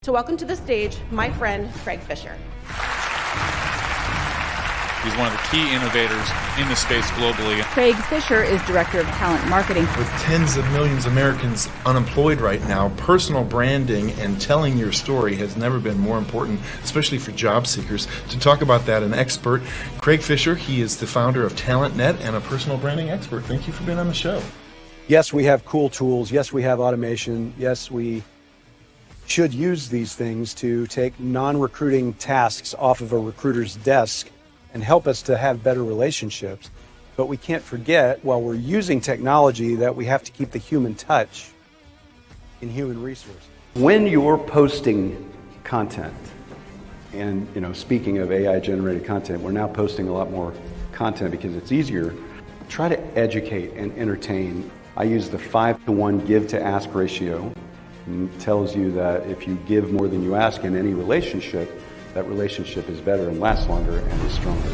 To welcome to the stage my friend Craig Fisher. He's one of the key innovators in the space globally. Craig Fisher is Director of Talent Marketing. With tens of millions of Americans unemployed right now, personal branding and telling your story has never been more important, especially for job seekers. To talk about that, an expert, Craig Fisher. He is the founder of TalentNet and a personal branding expert. Thank you for being on the show. Yes, we have cool tools. Yes, we have automation. Yes, we should use these things to take non-recruiting tasks off of a recruiter's desk and help us to have better relationships. But we can't forget, while we're using technology, that we have to keep the human touch in human resources. When you're posting content, and speaking of AI-generated content, we're now posting a lot more content because it's easier. Try to educate and entertain. I use the 5-to-1 give-to-ask ratio. It tells you that if you give more than you ask in any relationship, that relationship is better and lasts longer and is stronger.